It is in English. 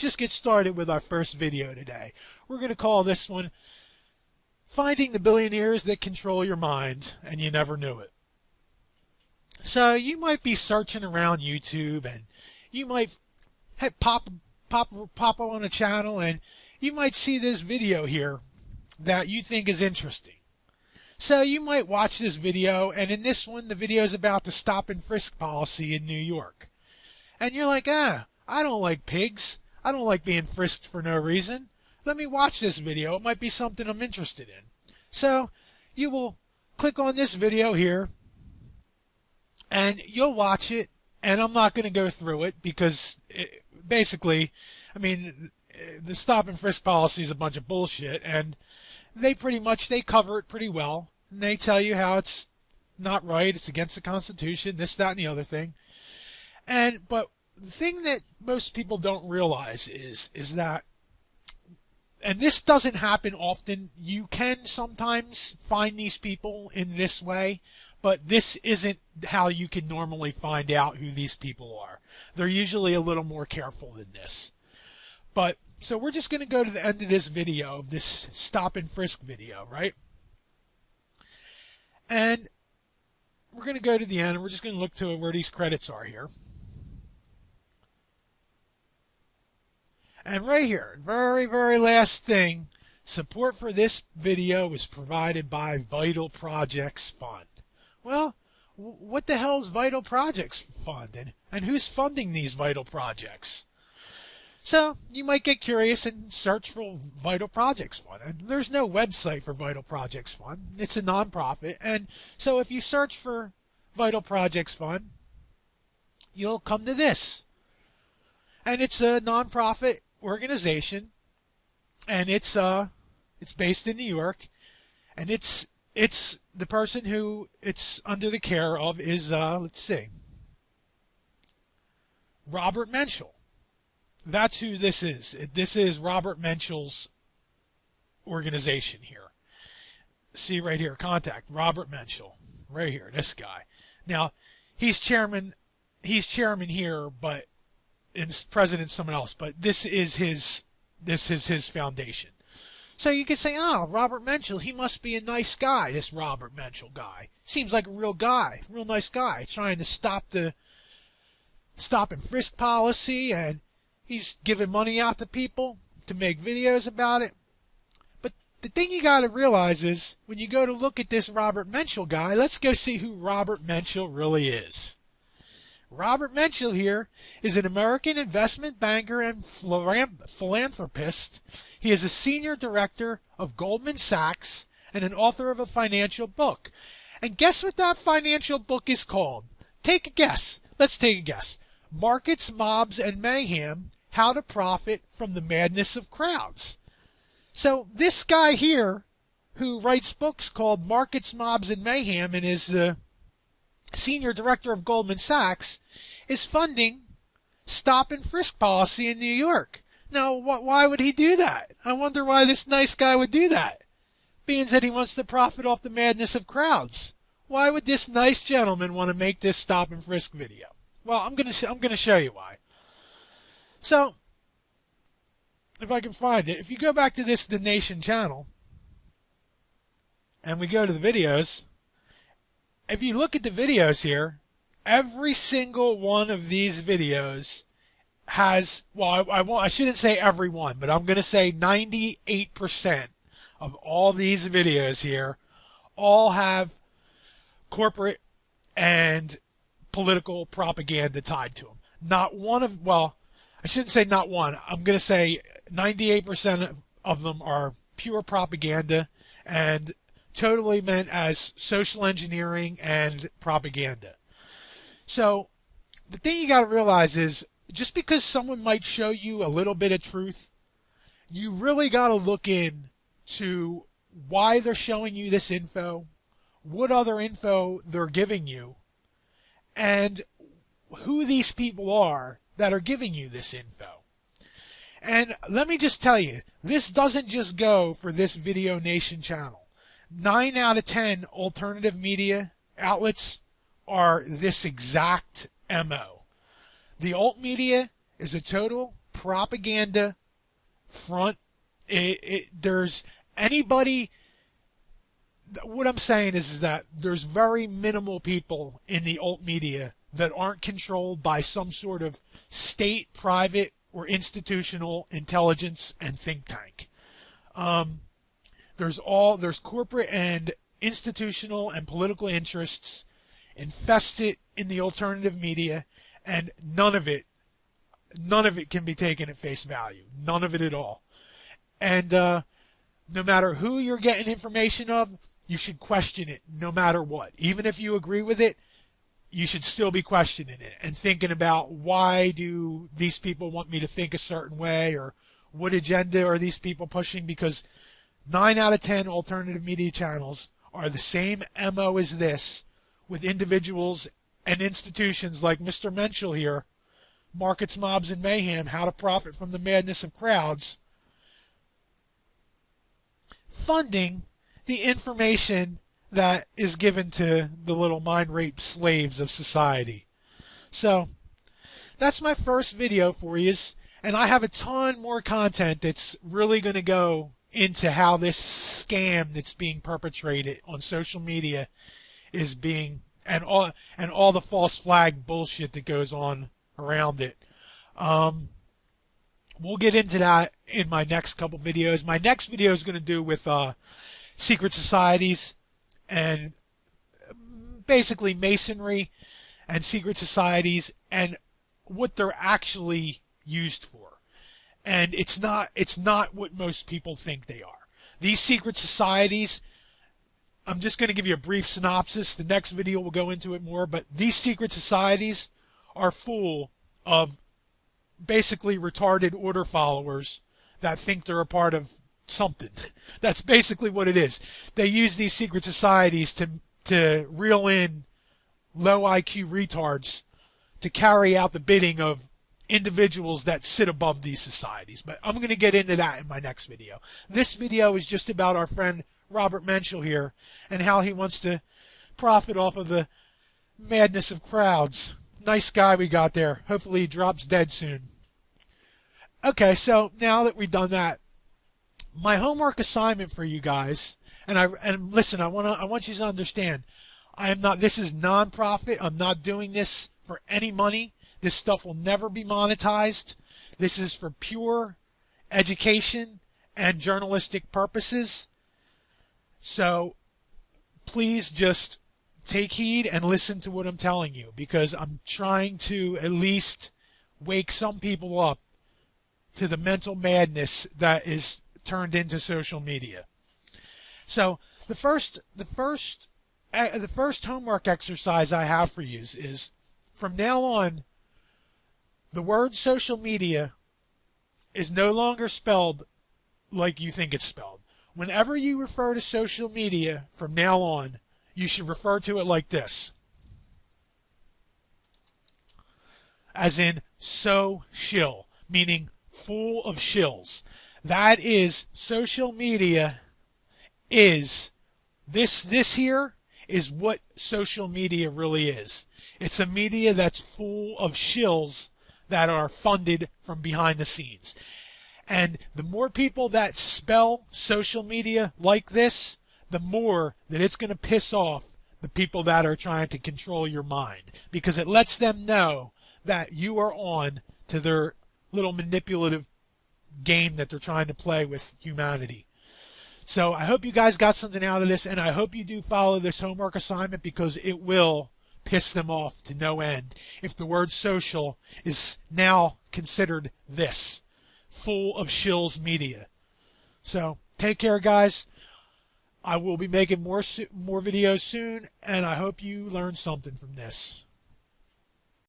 Just get started with our first video today. We're going to call this one Finding the Billionaires That Control Your Mind and You Never Knew It. So you might be searching around YouTube and you might pop on a channel and you might see this video here that you think is interesting. So you might watch this video, and in this one the video is about the stop and frisk policy in New York. And you're like, I don't like pigs. I don't like being frisked for no reason. Let me watch this video. It might be something I'm interested in. So you will click on this video here and you'll watch it. And I'm not going to go through it because basically, the stop and frisk policy is a bunch of bullshit. And they cover it pretty well. And they tell you how it's not right. It's against the Constitution, this, that, and the other thing. But the thing that most people don't realize is that, and this doesn't happen often, you can sometimes find these people in this way, but this isn't how you can normally find out who these people are. They're usually a little more careful than this. But, so we're just going to go to the end of this video, of this stop and frisk video, right? And we're going to go to the end, and we're just going to look to where these credits are here. And right here, very, very last thing, support for this video is provided by Vital Projects Fund. Well, what the hell is Vital Projects Fund, and who's funding these vital projects? So you might get curious and search for Vital Projects Fund. And there's no website for Vital Projects Fund. It's a nonprofit. And so if you search for Vital Projects Fund, you'll come to this. And it's a nonprofit organization, and it's based in New York, and it's the person who it's under the care of is let's see, Robert Menschel. That's who this is. This is Robert Menschel's organization here. See right here, contact Robert Menschel, right here, this guy. Now he's chairman here, but and president someone else, but this is his foundation. So you could say, Robert Menschel, he must be a nice guy, this Robert Menschel guy. Seems like a real guy, real nice guy, trying to stop the stop and frisk policy, and he's giving money out to people to make videos about it. But the thing you got to realize is, when you go to look at this Robert Menschel guy, let's go see who Robert Menschel really is. Robert Menschel here is an American investment banker and philanthropist. He is a senior director of Goldman Sachs and an author of a financial book. And guess what that financial book is called? Take a guess. Let's take a guess. Markets, Mobs, and Mayhem: How to Profit from the Madness of Crowds. So this guy here, who writes books called Markets, Mobs, and Mayhem, and is the senior director of Goldman Sachs, is funding stop and frisk policy in New York. Now, why would he do that? I wonder why this nice guy would do that. Being that he wants to profit off the madness of crowds. Why would this nice gentleman want to make this stop and frisk video? Well, I'm going to show you why. So, if I can find it, if you go back to The Nation channel, and we go to the videos, if you look at the videos here, every single one of these videos has, well, I shouldn't say every one, but I'm going to say 98% of all these videos here all have corporate and political propaganda tied to them. Not one of, well, I shouldn't say not one. I'm going to say 98% of them are pure propaganda and totally meant as social engineering and propaganda. So the thing you got to realize is, just because someone might show you a little bit of truth, you really got to look in to why they're showing you this info, what other info they're giving you, and who these people are that are giving you this info. And let me just tell you, this doesn't just go for this Video Nation channel. 9 out of 10 alternative media outlets are this exact MO. The alt media is a total propaganda front. There's anybody. What I'm saying is that there's very minimal people in the alt media that aren't controlled by some sort of state, private, or institutional intelligence and think tank. There's corporate and institutional and political interests infested in the alternative media, and none of it can be taken at face value. None of it at all. And no matter who you're getting information of, you should question it no matter what. Even if you agree with it, you should still be questioning it and thinking about, why do these people want me to think a certain way, or what agenda are these people pushing? Because 9 out of 10 alternative media channels are the same MO as this, with individuals and institutions like Mr. Menschel here, Markets, Mobs, and Mayhem, How to Profit from the Madness of Crowds, funding the information that is given to the little mind-raped slaves of society. So, that's my first video for you, and I have a ton more content that's really going to go into how this scam that's being perpetrated on social media is being, and all the false flag bullshit that goes on around it. We'll get into that in my next couple videos. My next video is going to do with secret societies and basically masonry and secret societies and what they're actually used for. And it's not what most people think they are. These secret societies, I'm just going to give you a brief synopsis. The next video will go into it more, but these secret societies are full of basically retarded order followers that think they're a part of something. That's basically what it is. They use these secret societies to reel in low IQ retards to carry out the bidding of individuals that sit above these societies. But I'm going to get into that in my next video. This video is just about our friend Robert Menschel here and how he wants to profit off of the madness of crowds. Nice guy we got there. Hopefully he drops dead soon. Okay, so now that we've done that, my homework assignment for you guys, and listen, I want you to understand, this is non-profit. I'm not doing this for any money. This stuff will never be monetized. This is for pure education and journalistic purposes. So please just take heed and listen to what I'm telling you, because I'm trying to at least wake some people up to the mental madness that is turned into social media. So the first homework exercise I have for you is from now on, the word social media is no longer spelled like you think it's spelled. Whenever you refer to social media from now on, you should refer to it like this. As in, so shill, meaning full of shills. That is, social media is, this here is what social media really is. It's a media that's full of shills that are funded from behind the scenes. And the more people that spell social media like this, the more that it's going to piss off the people that are trying to control your mind, because it lets them know that you are on to their little manipulative game that they're trying to play with humanity. So I hope you guys got something out of this, and I hope you do follow this homework assignment, because it will piss them off to no end if the word social is now considered this, full of shills media. So take care, guys. I will be making more videos soon, and I hope you learned something from this.